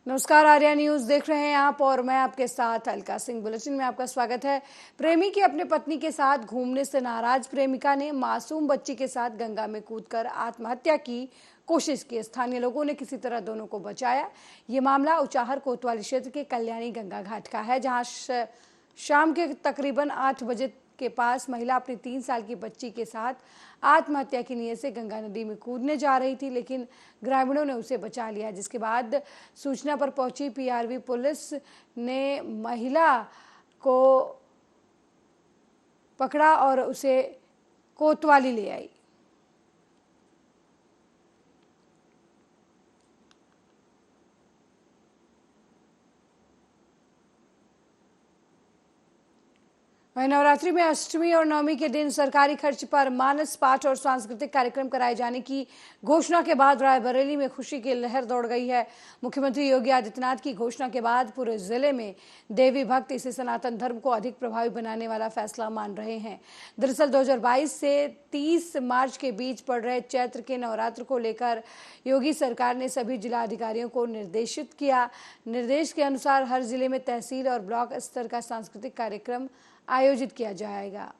नमस्कार, आर्या न्यूज देख रहे हैं आप और मैं आपके साथ अलका सिंह। बुलेटिन में आपका स्वागत है। प्रेमी की अपने पत्नी के साथ घूमने से नाराज प्रेमिका ने मासूम बच्ची के साथ गंगा में कूदकर आत्महत्या की कोशिश की। स्थानीय लोगों ने किसी तरह दोनों को बचाया। ये मामला उचाहर कोतवाली क्षेत्र के कल्याणी गंगा घाट का है, जहां शाम के तकरीबन 8 बजे के पास महिला अपनी 3 साल की बच्ची के साथ आत्महत्या की नीयत से गंगा नदी में कूदने जा रही थी, लेकिन ग्रामीणों ने उसे बचा लिया। जिसके बाद सूचना पर पहुंची पीआरवी पुलिस ने महिला को पकड़ा और उसे कोतवाली ले आई। वहीं नवरात्रि में अष्टमी और नवमी के दिन सरकारी खर्च पर मानस पाठ और सांस्कृतिक कार्यक्रम कराए जाने की घोषणा के बाद रायबरेली में खुशी की लहर दौड़ गई है। मुख्यमंत्री योगी आदित्यनाथ की घोषणा के बाद पूरे जिले में देवी भक्त इसे सनातन धर्म को अधिक प्रभावी बनाने वाला फैसला मान रहे हैं। दरअसल 2022 से 30 मार्च के बीच पड़ रहे चैत्र के नवरात्र को लेकर योगी सरकार ने सभी जिलाधिकारियों को निर्देशित किया। निर्देश के अनुसार हर जिले में तहसील और ब्लॉक स्तर का सांस्कृतिक कार्यक्रम आयोजित किया जाएगा।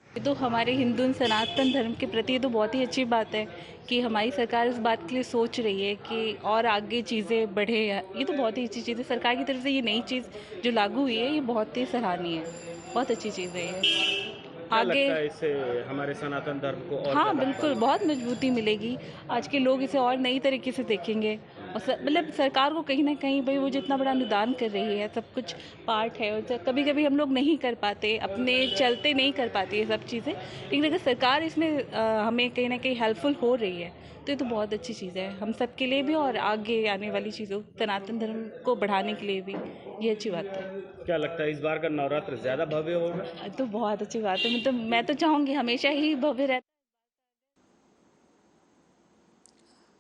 तो हमारे हिंदू सनातन धर्म के प्रति तो बहुत ही अच्छी बात है कि हमारी सरकार इस बात के लिए सोच रही है कि और आगे चीज़ें बढ़े। ये तो बहुत ही अच्छी चीज़ है। सरकार की तरफ से ये नई चीज़ जो लागू हुई है, ये बहुत ही सराहनीय है, बहुत अच्छी चीज़ है ये। आगे लगता है इससे हमारे सनातन धर्म को और हाँ बिल्कुल, बहुत मजबूती मिलेगी। आज के लोग इसे और नई तरीके से देखेंगे और मतलब सरकार को कहीं ना कहीं भाई वो जितना बड़ा अनुदान कर रही है, सब कुछ पार्ट है और कभी कभी हम लोग नहीं कर पाते, अपने चलते नहीं कर पाते ये सब चीज़ें, लेकिन अगर सरकार इसमें हमें कहीं ना कहीं हेल्पफुल हो रही है तो ये तो बहुत अच्छी चीज़ है हम सब के लिए भी और आगे आने वाली चीज़ों सनातन धर्म को बढ़ाने के लिए भी ये अच्छी बात है। क्या लगता है इस बार का नवरात्र ज़्यादा भव्य होगा? तो बहुत अच्छी बात है, मतलब मैं तो चाहूँगी हमेशा ही भव्य रहता।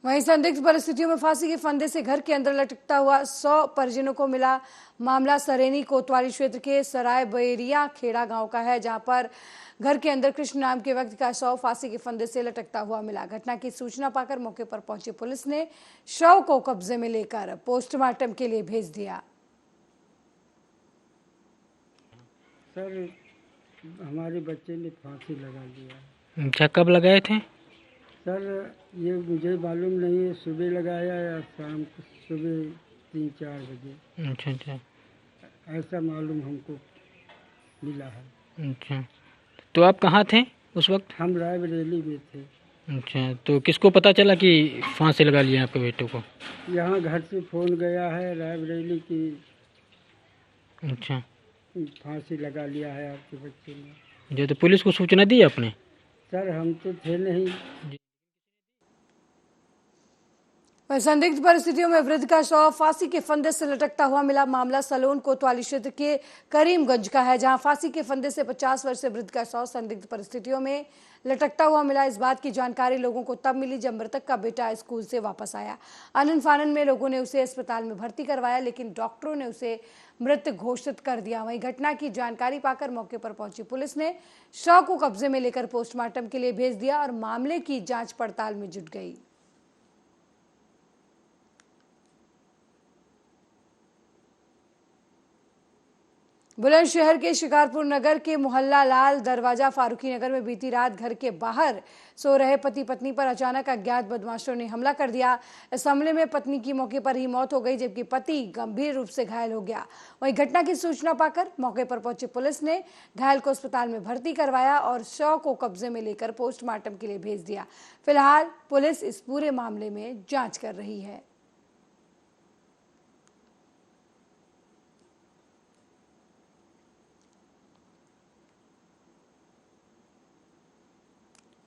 वहीं संदिग्ध परिस्थितियों में फांसी के फंदे से घर के अंदर लटकता हुआ 100 परिजनों को मिला मामला सरेनी कोतवाली क्षेत्र के सराय बैरिया खेड़ा गांव का है, जहां पर घर के अंदर कृष्ण नाम के व्यक्ति का शव फांसी के फंदे से लटकता हुआ मिला। घटना की सूचना पाकर मौके पर पहुंची पुलिस ने शव को कब्जे में लेकर पोस्टमार्टम के लिए भेज दिया। सर, हमारे बच्चे ने फांसी लगा लिया। अच्छा, कब लगाए थे? सर, ये मुझे मालूम नहीं है, सुबह लगाया या शाम को सुबह 3-4 बजे। अच्छा, ऐसा मालूम हमको मिला है। अच्छा। तो आप कहाँ थे उस वक्त? हम रायबरेली में थे। अच्छा, तो किसको पता चला कि फांसी लगा लिया आपके बेटों को? यहाँ घर से फ़ोन गया है रायबरेली की। अच्छा, फांसी लगा लिया है आपके बच्चे ने। जो तो पुलिस को सूचना दी आपने? सर, हम तो थे नहीं। संदिग्ध परिस्थितियों में वृद्ध का शव फांसी के फंदे से लटकता हुआ मिला। मामला सलोन कोतवाली क्षेत्र के करीमगंज का है, जहां फांसी के फंदे से 50 वर्षीय वृद्ध का शव संदिग्ध परिस्थितियों में लटकता हुआ मिला। इस बात की जानकारी लोगों को तब मिली जब मृतक का बेटा स्कूल से वापस आया। आनन फानन में लोगों ने उसे अस्पताल में भर्ती करवाया, लेकिन डॉक्टरों ने उसे मृत घोषित कर दिया। वहीं घटना की जानकारी पाकर मौके पर पहुंची पुलिस ने शव को कब्जे में लेकर पोस्टमार्टम के लिए भेज दिया और मामले की जांच पड़ताल में जुट गई। बुलंदशहर के शिकारपुर नगर के मोहल्ला लाल दरवाजा फारूकी नगर में बीती रात घर के बाहर सो रहे पति पत्नी पर अचानक अज्ञात बदमाशों ने हमला कर दिया। इस हमले में पत्नी की मौके पर ही मौत हो गई, जबकि पति गंभीर रूप से घायल हो गया। वहीं घटना की सूचना पाकर मौके पर पहुंची पुलिस ने घायल को अस्पताल में भर्ती करवाया और शव को कब्जे में लेकर पोस्टमार्टम के लिए भेज दिया। फिलहाल पुलिस इस पूरे मामले में जांच कर रही है।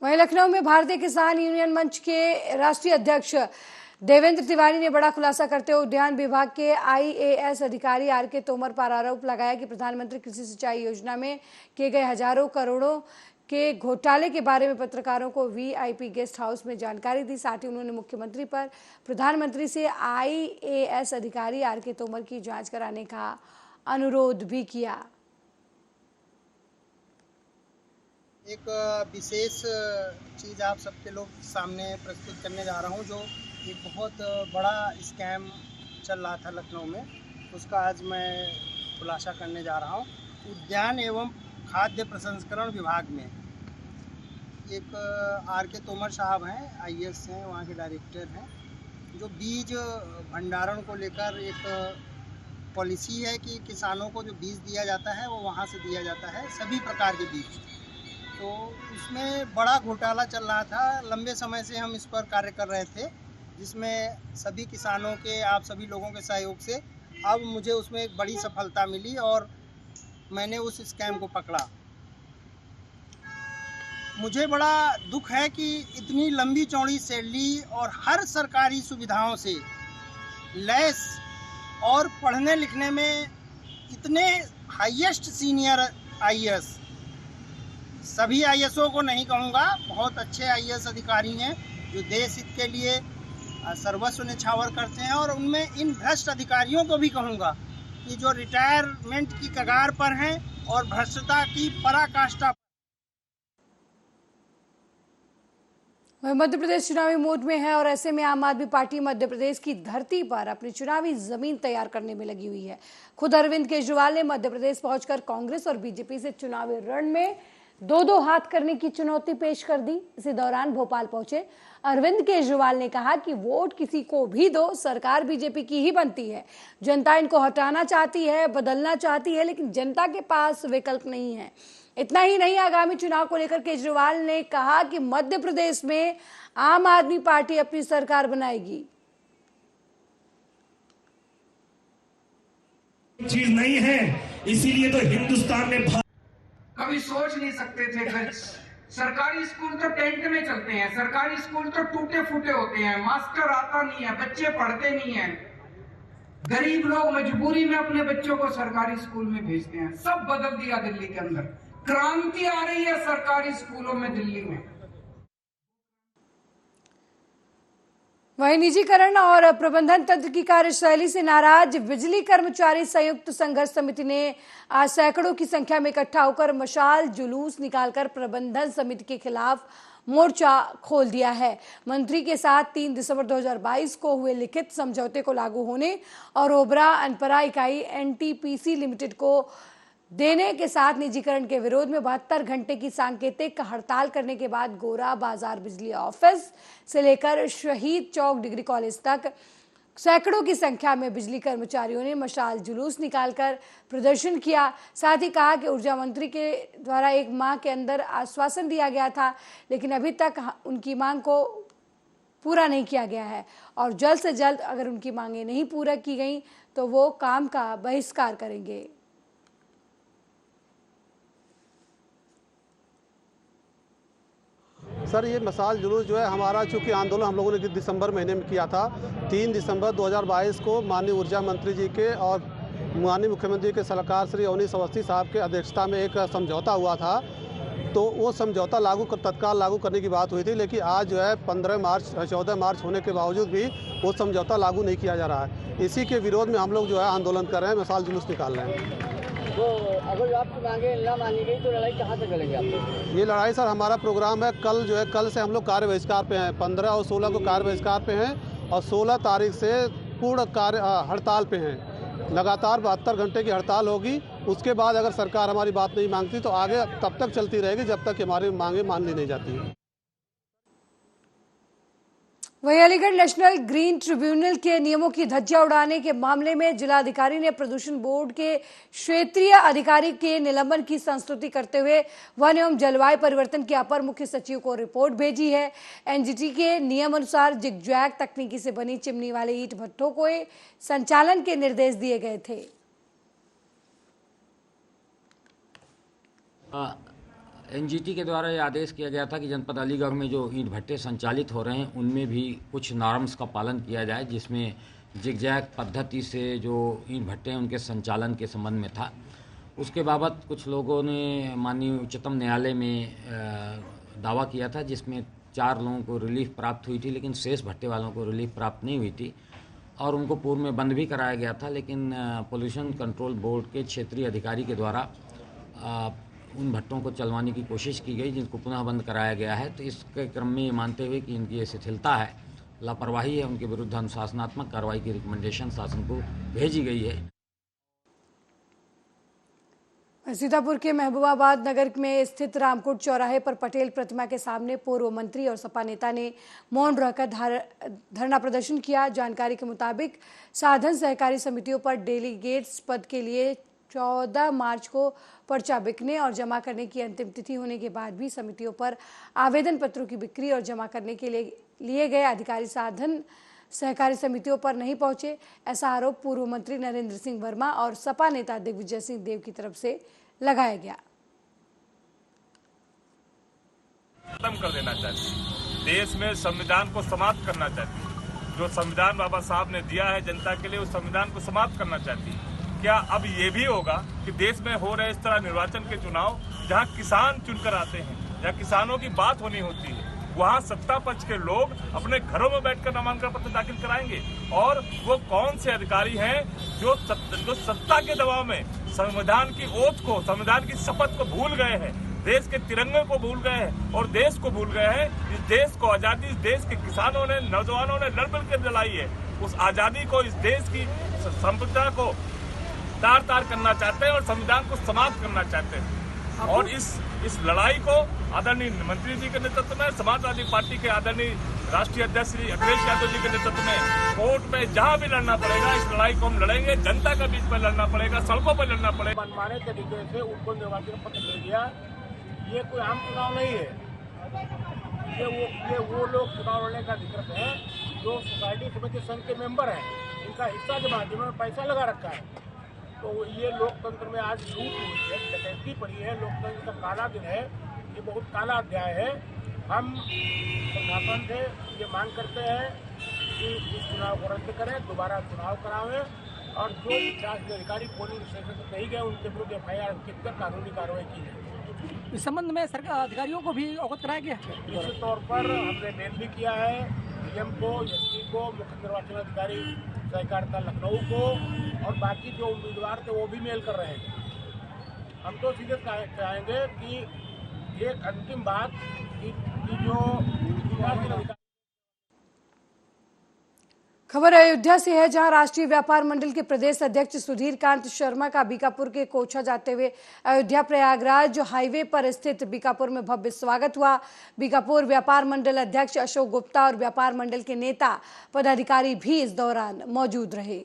वहीं लखनऊ में भारतीय किसान यूनियन मंच के राष्ट्रीय अध्यक्ष देवेंद्र तिवारी ने बड़ा खुलासा करते हुए उद्यान विभाग के आईएएस अधिकारी आर.के. तोमर पर आरोप लगाया कि प्रधानमंत्री कृषि सिंचाई योजना में किए गए हजारों करोड़ों के घोटाले के बारे में पत्रकारों को वीआईपी गेस्ट हाउस में जानकारी दी। साथ ही उन्होंने मुख्यमंत्री पर प्रधानमंत्री से आईएएस अधिकारी आर.के. तोमर की जांच कराने का अनुरोध भी किया। एक विशेष चीज़ आप सबके लोग सामने प्रस्तुत करने जा रहा हूं, जो एक बहुत बड़ा स्कैम चल रहा था लखनऊ में, उसका आज मैं खुलासा करने जा रहा हूँ। उद्यान एवं खाद्य प्रसंस्करण विभाग में एक आर.के. तोमर साहब हैं, IAS हैं, वहाँ के डायरेक्टर हैं, जो बीज भंडारण को लेकर एक पॉलिसी है कि किसानों को जो बीज दिया जाता है वो वहाँ से दिया जाता है, सभी प्रकार के बीज। तो उसमें बड़ा घोटाला चल रहा था, लंबे समय से हम इस पर कार्य कर रहे थे, जिसमें सभी किसानों के, आप सभी लोगों के सहयोग से अब मुझे उसमें एक बड़ी सफलता मिली और मैंने उस स्कैम को पकड़ा। मुझे बड़ा दुख है कि इतनी लंबी चौड़ी सैलरी और हर सरकारी सुविधाओं से लैस और पढ़ने लिखने में इतने हाईएस्ट सीनियर IAS, सभी IASओं को नहीं कहूँगा, बहुत अच्छे IAS अधिकारी हैं जो देश हित के लिए सर्वस्व न्यौछावर करते हैं, और उनमें इन भ्रष्ट अधिकारियों को भी कहूँगा कि जो रिटायरमेंट की कगार पर हैं और भ्रष्टता की पराकाष्ठा। मध्य प्रदेश चुनावी मोड में है और ऐसे में आम आदमी पार्टी मध्य प्रदेश की धरती पर अपनी चुनावी जमीन तैयार करने में लगी हुई है। खुद अरविंद केजरीवाल ने मध्य प्रदेश पहुंचकर कांग्रेस और बीजेपी से चुनावी रण में दो हाथ करने की चुनौती पेश कर दी। इसी दौरान भोपाल पहुंचे अरविंद केजरीवाल ने कहा कि वोट किसी को भी दो, सरकार बीजेपी की ही बनती है। जनता इनको हटाना चाहती है, बदलना चाहती है, लेकिन जनता के पास विकल्प नहीं है। इतना ही नहीं, आगामी चुनाव को लेकर केजरीवाल ने कहा कि मध्य प्रदेश में आम आदमी पार्टी अपनी सरकार बनाएगी। चीज नहीं है, इसीलिए तो हिंदुस्तान ने कभी सोच नहीं सकते थे। सरकारी स्कूल तो टेंट में चलते हैं, सरकारी स्कूल तो टूटे फूटे होते हैं, मास्टर आता नहीं है, बच्चे पढ़ते नहीं हैं, गरीब लोग मजबूरी में अपने बच्चों को सरकारी स्कूल में भेजते हैं। सब बदल दिया दिल्ली के अंदर, क्रांति आ रही है सरकारी स्कूलों में दिल्ली में। वहीं निजीकरण और प्रबंधन तंत्र की कार्यशैली से नाराज बिजली कर्मचारी संयुक्त संघर्ष समिति ने आज सैकड़ों की संख्या में इकट्ठा होकर मशाल जुलूस निकालकर प्रबंधन समिति के खिलाफ मोर्चा खोल दिया है। मंत्री के साथ 3 दिसंबर 2022 को हुए लिखित समझौते को लागू होने और ओबरा अनपरा इकाई NTPC लिमिटेड को देने के साथ निजीकरण के विरोध में 72 घंटे की सांकेतिक हड़ताल करने के बाद गोरा बाजार बिजली ऑफिस से लेकर शहीद चौक डिग्री कॉलेज तक सैकड़ों की संख्या में बिजली कर्मचारियों ने मशाल जुलूस निकालकर प्रदर्शन किया। साथ ही कहा कि ऊर्जा मंत्री के द्वारा 1 माह के अंदर आश्वासन दिया गया था, लेकिन अभी तक उनकी मांग को पूरा नहीं किया गया है और जल्द से जल्द अगर उनकी मांगें नहीं पूरा की गई तो वो काम का बहिष्कार करेंगे। सर, ये मशाल जुलूस जो है हमारा, चूँकि आंदोलन हम लोगों ने दिसंबर महीने में किया था, 3 दिसंबर 2022 को माननीय ऊर्जा मंत्री जी के और माननीय मुख्यमंत्री के सलाहकार श्री अवनीश अवस्थी साहब के अध्यक्षता में एक समझौता हुआ था, तो वो समझौता तत्काल लागू करने की बात हुई थी। लेकिन आज जो है 14 मार्च होने के बावजूद भी वो समझौता लागू नहीं किया जा रहा है। इसी के विरोध में हम लोग जो है आंदोलन कर रहे हैं, मशाल जुलूस निकाल रहे हैं। तो अगर आपकी मांगे ना मानी गई तो लड़ाई कहाँ तक करेंगे आप? ये लड़ाई सर हमारा प्रोग्राम है, कल से हम लोग कार्य बहिष्कार पे हैं। 15 और 16 को कार्य बहिष्कार पे हैं और 16 तारीख से पूर्ण कार्य हड़ताल पे हैं। लगातार 72 घंटे की हड़ताल होगी। उसके बाद अगर सरकार हमारी बात नहीं मांगती तो आगे तब तक चलती रहेगी जब तक हमारी मांगे मान ली नहीं जाती है। वहीं अलीगढ़ नेशनल ग्रीन ट्रिब्यूनल के नियमों की धज्जियां उड़ाने के मामले में जिलाधिकारी ने प्रदूषण बोर्ड के क्षेत्रीय अधिकारी के निलंबन की संस्तुति करते हुए वन एवं जलवायु परिवर्तन के अपर मुख्य सचिव को रिपोर्ट भेजी है। NGT के नियम अनुसार जिगजैग तकनीकी से बनी चिमनी वाले ईंट भट्ठों को संचालन के निर्देश दिए गए थे। NGT के द्वारा ये आदेश किया गया था कि जनपद अलीगढ़ में जो ईंट भट्टे संचालित हो रहे हैं उनमें भी कुछ नॉर्म्स का पालन किया जाए, जिसमें जिगजैग पद्धति से जो ईंट भट्टे हैं उनके संचालन के संबंध में था। उसके बाबत कुछ लोगों ने माननीय उच्चतम न्यायालय में दावा किया था, जिसमें 4 लोगों को रिलीफ प्राप्त हुई थी, लेकिन शेष भट्टे वालों को रिलीफ प्राप्त नहीं हुई थी और उनको पूर्व में बंद भी कराया गया था। लेकिन पोल्यूशन कंट्रोल बोर्ड के क्षेत्रीय अधिकारी के द्वारा उन भट्टों को चलवाने की कोशिश की गई, जिनको पुनः बंद कराया गया है। तो इसके क्रम में ये मानते हुए कि इनकी ये शिथिलता है लापरवाही है उनके विरुद्ध अनुशासनात्मक कार्रवाई की रिकमेंडेशन शासन को भेजी गई है। सीतापुर के महबूबाबाद नगर में स्थित रामकोट चौराहे पर पटेल प्रतिमा के सामने पूर्व मंत्री और सपा नेता ने मौन रहकर धरना प्रदर्शन किया। जानकारी के मुताबिक साधन सहकारी समितियों पर डेलीगेट्स पद के लिए 14 मार्च को पर्चा बिकने और जमा करने की अंतिम तिथि होने के बाद भी समितियों पर आवेदन पत्रों की बिक्री और जमा करने के लिए गए अधिकारी साधन सहकारी समितियों पर नहीं पहुंचे। ऐसा आरोप पूर्व मंत्री नरेंद्र सिंह वर्मा और सपा नेता दिग्विजय सिंह देव की तरफ से लगाया गया। खत्म कर देना चाहती, देश में संविधान को समाप्त करना चाहती, जो संविधान बाबा साहब ने दिया है जनता के लिए उस संविधान को समाप्त करना चाहती। क्या अब ये भी होगा कि देश में हो रहे इस तरह निर्वाचन के चुनाव जहां किसान चुनकर आते हैं, जहां किसानों की बात होनी होती है, वहां सत्ता पक्ष के लोग अपने घरों में बैठकर नामांकन पत्र दाखिल कराएंगे? और वो कौन से अधिकारी हैं जो सत्ता के दबाव में संविधान की ओथ को, संविधान की शपथ को भूल गए हैं, देश के तिरंगे को भूल गए हैं और देश को भूल गए हैं। इस देश को आजादी इस देश के किसानों ने, नौजवानों ने लड़ मिल कर दिलाई है। उस आजादी को, इस देश की संपदा को तार तार करना चाहते हैं और संविधान को समाप्त करना चाहते हैं। और इस लड़ाई को आदरणीय मंत्री जी के नेतृत्व में, समाजवादी पार्टी के आदरणीय राष्ट्रीय अध्यक्ष श्री अखिलेश यादव जी के नेतृत्व में कोर्ट में जहां भी लड़ना पड़ेगा, इस लड़ाई को हम लड़ेंगे। जनता के बीच में लड़ना पड़ेगा, सड़कों पर लड़ना पड़ेगा। मनमाने तरीके से उनको निर्वाचन पत्र दे दिया। ये कोई आम चुनाव नहीं है। ये वो लोग चुनाव लड़ने का अधिकृत है जो सोसाइटी समिति संघ के मेंबर हैं, इनका हिस्सा के माध्यम में पैसा लगा रखा है। तो ये लोकतंत्र में आज लूट हुई है, डकैती पड़ी है, लोकतंत्र का काला दिन है, ये बहुत काला अध्याय है। हम प्रशासन से ये मांग करते हैं कि इस चुनाव को रद्द करें, दोबारा चुनाव करावें और जो शासकीय अधिकारी पोलिंग स्टेशन से नहीं गए उनके विरुद्ध FIR अंकित कर कानूनी कार्रवाई की जाए। इस संबंध में सरकार अधिकारियों को भी अवगत कराया गया। निश्चित तौर पर हमने मेल भी किया है DM को, SP को, मुख्य निर्वाचन अधिकारी सहकारिता लखनऊ को और बाकी जो उम्मीदवार थे वो भी मेल कर रहे हैं। हम तो सीधे चाहेंगे कि एक अंतिम बात कि जो खबर अयोध्या से है, जहां राष्ट्रीय व्यापार मंडल के प्रदेश अध्यक्ष सुधीर कांत शर्मा का बीकापुर के कोचा जाते हुए अयोध्या प्रयागराज हाईवे पर स्थित बीकापुर में भव्य स्वागत हुआ। बीकापुर व्यापार मंडल अध्यक्ष अशोक गुप्ता और व्यापार मंडल के नेता पदाधिकारी भी इस दौरान मौजूद रहे।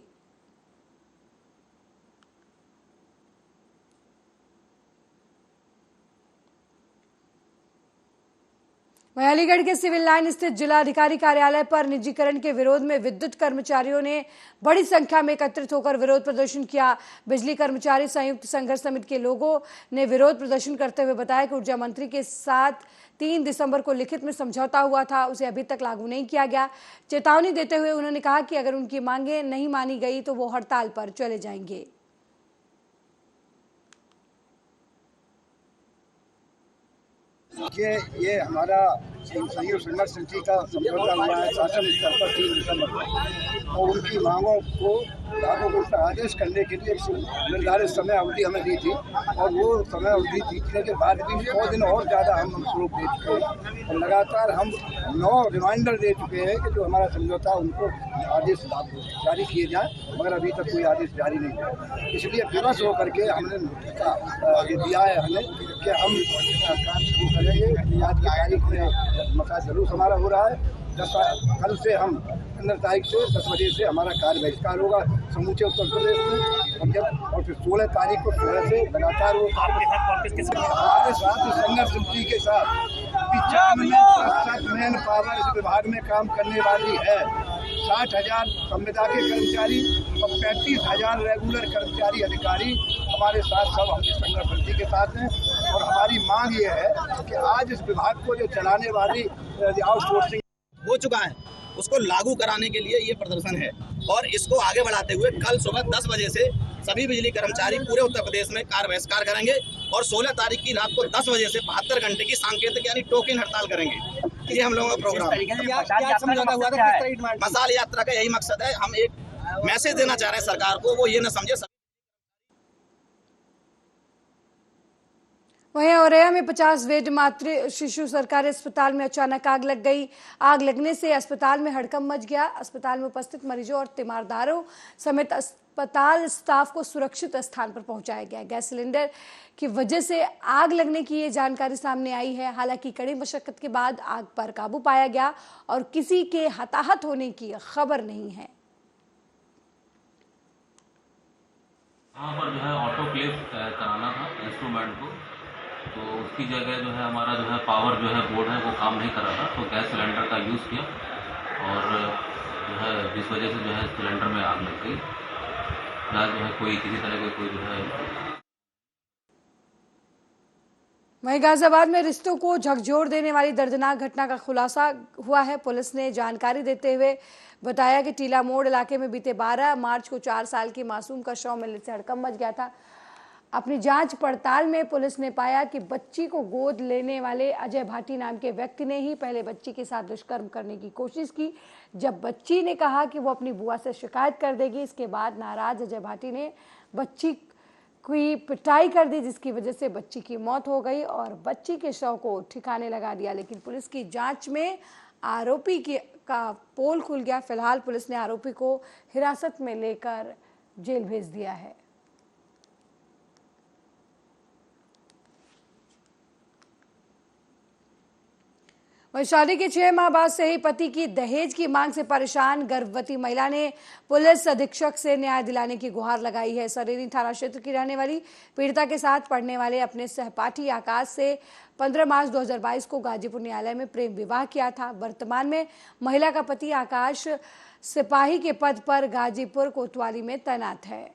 वहीं अलीगढ़ के सिविल लाइन स्थित जिला अधिकारी कार्यालय पर निजीकरण के विरोध में विद्युत कर्मचारियों ने बड़ी संख्या में एकत्रित होकर विरोध प्रदर्शन किया। बिजली कर्मचारी संयुक्त संघर्ष समिति के लोगों ने विरोध प्रदर्शन करते हुए बताया कि ऊर्जा मंत्री के साथ 3 दिसंबर को लिखित में समझौता हुआ था, उसे अभी तक लागू नहीं किया गया। चेतावनी देते हुए उन्होंने कहा कि अगर उनकी मांगें नहीं मानी गई तो वो हड़ताल पर चले जाएंगे। ये हमारा संयुक्त संघर्ष समिति का समझौता हुआ है शासन स्तर पर 3 दिसंबर को और उनकी मांगों को लागू का आदेश करने के लिए निर्धारित समय अवधि हमें दी थी और वो समय अवधि जीतने के बाद भी 100 दिन और ज़्यादा हम स्वरूप दे चुके हैं और लगातार हम 9 रिमाइंडर दे चुके हैं कि जो हमारा समझौता उनको आदेश जारी किए जाए, मगर अभी तक कोई आदेश जारी नहीं है। इसलिए विवश होकर के हमने ये दिया है हमें कि हम काम करेंगे। आज की तारीख में मसा जुलूस हमारा हो रहा है। कल से हम 15 तारीख से 10 बजे से हमारा कार्य बहिष्कार होगा समूचे उत्तर प्रदेश में और फिर 16 तारीख को 16 से लगातार वो हमारे साथ संघर्ष समिति के साथ 95% मैन पावर इस विभाग में काम करने वाली है। 60,000 संविदा के कर्मचारी और 35,000 रेगुलर कर्मचारी अधिकारी हमारे साथ सब हम संघर्ष समिति के साथ हैं और हमारी मांग ये है कि आज इस विभाग को जो चलाने वाली आउटसोर्सिंग हो चुका है उसको लागू कराने के लिए ये प्रदर्शन है और इसको आगे बढ़ाते हुए कल सुबह 10 बजे से सभी बिजली कर्मचारी पूरे उत्तर प्रदेश में कार्य बहिष्कार करेंगे और 16 तारीख की रात को 10 बजे से 72 घंटे की सांकेतिक यानी टोकन हड़ताल करेंगे। ये हम लोगों का प्रोग्राम है। मसाल यात्रा का यही मकसद है। हम एक मैसेज देना चाह रहे हैं सरकार को, वो ये न समझे। वहीं औरैया में 50 बेड मातृ शिशु सरकारी अस्पताल में अचानक आग लग गई। आग लगने से अस्पताल में हड़कंप मच गया। अस्पताल में उपस्थित मरीजों और तीमारदारों समेत अस्पताल स्टाफ को सुरक्षित स्थान पर पहुंचाया गया। गैस सिलेंडर की वजह से आग लगने की ये जानकारी सामने आई है। हालांकि कड़ी मशक्कत के बाद आग पर काबू पाया गया और किसी के हताहत होने की खबर नहीं है। वहाँ पर जो है ऑटोक्लेव कराना था इंस्ट्रूमेंट को, तो उसकी जगह जो है हमारा जो है पावर जो है बोर्ड है वो काम नहीं कर रहा था, तो गैस सिलेंडर का यूज़ किया और जो है जिस वजह से जो है सिलेंडर में आग लग गई। ना जो है कोई किसी तरह के कोई जो है। वहीं गाजियाबाद में रिश्तों को झकझोर देने वाली दर्दनाक घटना का खुलासा हुआ है। पुलिस ने जानकारी देते हुए बताया कि टीला मोड़ इलाके में बीते 12 मार्च को 4 साल की मासूम का शव मिलने से हड़कंप मच गया था। अपनी जांच पड़ताल में पुलिस ने पाया कि बच्ची को गोद लेने वाले अजय भाटी नाम के व्यक्ति ने ही पहले बच्ची के साथ दुष्कर्म करने की कोशिश की। जब बच्ची ने कहा कि वो अपनी बुआ से शिकायत कर देगी, इसके बाद नाराज अजय भाटी ने बच्ची की पिटाई कर दी, जिसकी वजह से बच्ची की मौत हो गई और बच्ची के शव को ठिकाने लगा दिया। लेकिन पुलिस की जांच में आरोपी का पोल खुल गया। फिलहाल पुलिस ने आरोपी को हिरासत में लेकर जेल भेज दिया है। वहीं शादी के 6 माह बाद से ही पति की दहेज की मांग से परेशान गर्भवती महिला ने पुलिस अधीक्षक से न्याय दिलाने की गुहार लगाई है। सरेनी थाना क्षेत्र की रहने वाली पीड़िता के साथ पढ़ने वाले अपने सहपाठी आकाश से 15 मार्च 2022 को गाजीपुर न्यायालय में प्रेम विवाह किया था। वर्तमान में महिला का पति आकाश सिपाही के पद पर गाजीपुर कोतवाली में तैनात है।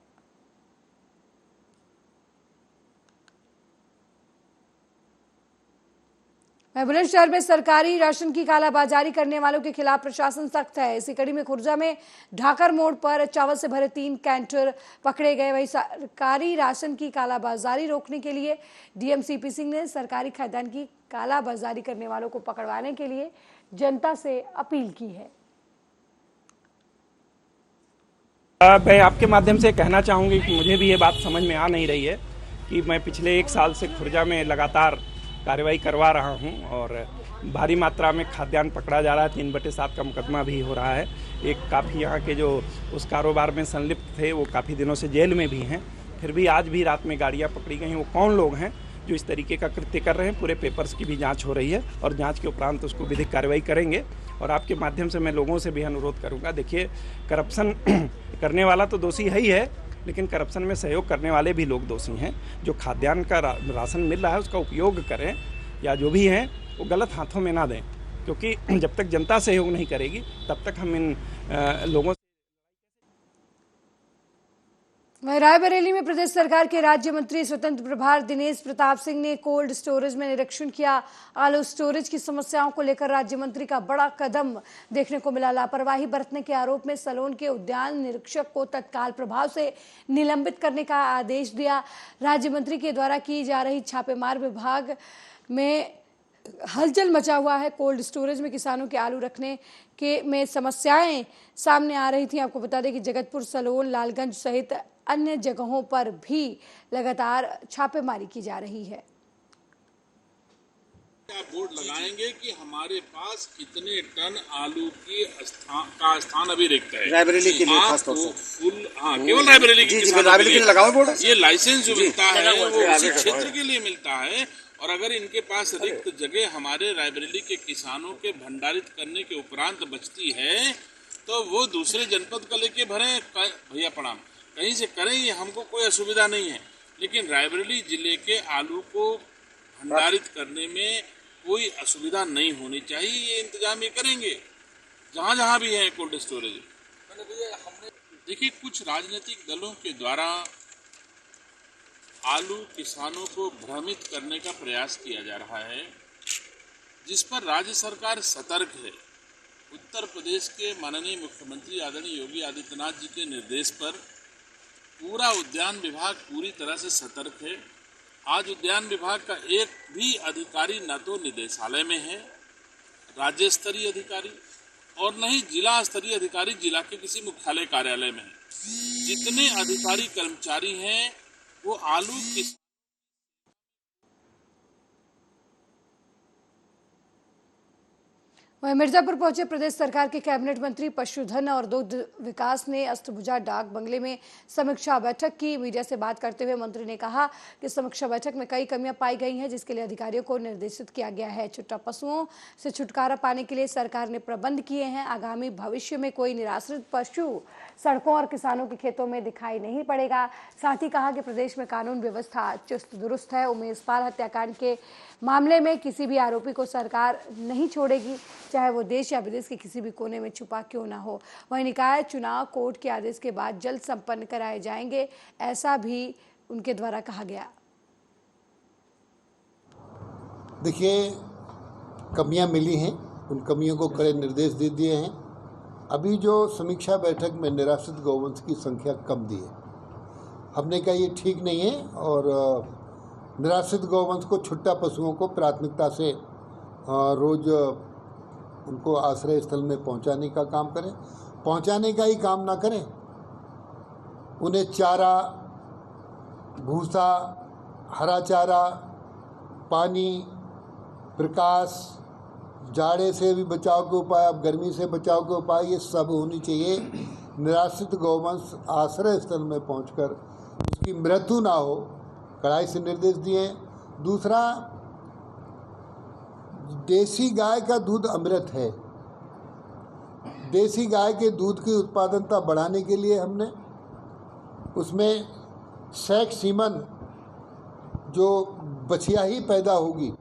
बुलंदशहर में सरकारी राशन की कालाबाजारी करने वालों के खिलाफ प्रशासन सख्त है। इसी कड़ी में खुर्जा में ढाकर मोड़ पर चावल से भरे 3 कैंटर पकड़े गए। वहीं सरकारी राशन की कालाबाजारी रोकने के लिए डीएम सीपी सिंह ने सरकारी खाद्यान्न की कालाबाजारी करने वालों को पकड़वाने के लिए जनता से अपील की है। मैं आपके माध्यम से कहना चाहूँगी कि मुझे भी ये बात समझ में आ नहीं रही है कि मैं पिछले 1 साल से खुर्जा में लगातार कार्रवाई करवा रहा हूं और भारी मात्रा में खाद्यान्न पकड़ा जा रहा है। 3/7 का मुकदमा भी हो रहा है। एक काफ़ी यहाँ के जो उस कारोबार में संलिप्त थे वो काफ़ी दिनों से जेल में भी हैं। फिर भी आज भी रात में गाड़ियाँ पकड़ी गई। वो कौन लोग हैं जो इस तरीके का कृत्य कर रहे हैं? पूरे पेपर्स की भी जांच हो रही है और जांच के उपरांत उसको विधिक कार्रवाई करेंगे। और आपके माध्यम से मैं लोगों से भी अनुरोध करूँगा, देखिए करप्शन करने वाला तो दोषी है ही है, लेकिन करप्शन में सहयोग करने वाले भी लोग दोषी हैं। जो खाद्यान्न का राशन मिल रहा है उसका उपयोग करें या जो भी हैं वो गलत हाथों में ना दें, क्योंकि जब तक जनता सहयोग नहीं करेगी तब तक हम इन लोगों। वहीं रायबरेली में प्रदेश सरकार के राज्य मंत्री स्वतंत्र प्रभार दिनेश प्रताप सिंह ने कोल्ड स्टोरेज में निरीक्षण किया। आलू स्टोरेज की समस्याओं को लेकर राज्य मंत्री का बड़ा कदम देखने को मिला। लापरवाही बरतने के आरोप में सलोन के उद्यान निरीक्षक को तत्काल प्रभाव से निलंबित करने का आदेश दिया। राज्य मंत्री के द्वारा की जा रही छापेमार विभाग में हलचल मचा हुआ है। कोल्ड स्टोरेज में किसानों के आलू रखने के में समस्याएं सामने आ रही थी। आपको बता दें कि जगतपुर, सलोन, लालगंज सहित अन्य जगहों पर भी लगातार छापेमारी की जा रही है। आप बोर्ड लगाएंगे कि हमारे पास कितने टन आलू की का स्थान अभी रिक्त है रायबरेली के लिए खास तौर से फुल। हाँ, केवल रायबरेली के लगाओ बोर्ड। ये लाइसेंस जो मिलता है वो उसी क्षेत्र के लिए मिलता है और अगर इनके पास रिक्त जगह हमारे रायबरेली के किसानों के भंडारित करने के उपरांत बचती है तो वो दूसरे जनपद का लेके भरें। भैया प्रणाम, कहीं से करें, ये हमको कोई असुविधा नहीं है, लेकिन रायबरेली जिले के आलू को भंडारित करने में कोई असुविधा नहीं होनी चाहिए। ये इंतजाम ये करेंगे जहाँ जहाँ भी है कोल्ड स्टोरेज। देखिए, कुछ राजनीतिक दलों के द्वारा आलू किसानों को भ्रमित करने का प्रयास किया जा रहा है, जिस पर राज्य सरकार सतर्क है। उत्तर प्रदेश के माननीय मुख्यमंत्री आदरणीय योगी आदित्यनाथ जी के निर्देश पर पूरा उद्यान विभाग पूरी तरह से सतर्क है। आज उद्यान विभाग का एक भी अधिकारी न तो निदेशालय में है, राज्य स्तरीय अधिकारी, और न ही जिला स्तरीय अधिकारी जिला के किसी मुख्यालय कार्यालय में है। जितने अधिकारी कर्मचारी हैं वो आलू वहीं मिर्जापुर पहुंचे प्रदेश सरकार के कैबिनेट मंत्री पशुधन और दुग्ध विकास ने अष्टभुजा डाक बंगले में समीक्षा बैठक की। मीडिया से बात करते हुए मंत्री ने कहा कि समीक्षा बैठक में कई कमियां पाई गई हैं, जिसके लिए अधिकारियों को निर्देशित किया गया है। छुट्टा पशुओं से छुटकारा पाने के लिए सरकार ने प्रबंध किए हैं। आगामी भविष्य में कोई निराश्रित पशु सड़कों और किसानों के खेतों में दिखाई नहीं पड़ेगा। साथ ही कहा कि प्रदेश में कानून व्यवस्था चुस्त दुरुस्त है। उमेश पाल हत्याकांड के मामले में किसी भी आरोपी को सरकार नहीं छोड़ेगी, चाहे वो देश या विदेश के किसी भी कोने में छुपा क्यों ना हो। वहीं निकाय चुनाव कोर्ट के आदेश के बाद जल्द संपन्न कराए जाएंगे, ऐसा भी उनके द्वारा कहा गया। देखिए, कमियां मिली हैं, उन कमियों को कड़े निर्देश दे दिए हैं। अभी जो समीक्षा बैठक में निराश्रित गौवंश की संख्या कम दी है, हमने कहा ये ठीक नहीं है और निराश्रित गौवंश को छुट्टा पशुओं को प्राथमिकता से रोज उनको आश्रय स्थल में पहुंचाने का काम करें। पहुंचाने का ही काम ना करें, उन्हें चारा, भूसा, हरा चारा, पानी, प्रकाश, जाड़े से भी बचाव के उपाय, अब गर्मी से बचाव के उपाय, ये सब होनी चाहिए। निराश्रित गौवंश आश्रय स्थल में पहुंचकर उसकी मृत्यु ना हो, कड़ाई से निर्देश दिए। दूसरा, देसी गाय का दूध अमृत है। देसी गाय के दूध की उत्पादनता बढ़ाने के लिए हमने उसमें सेक्स सीमन जो बछिया ही पैदा होगी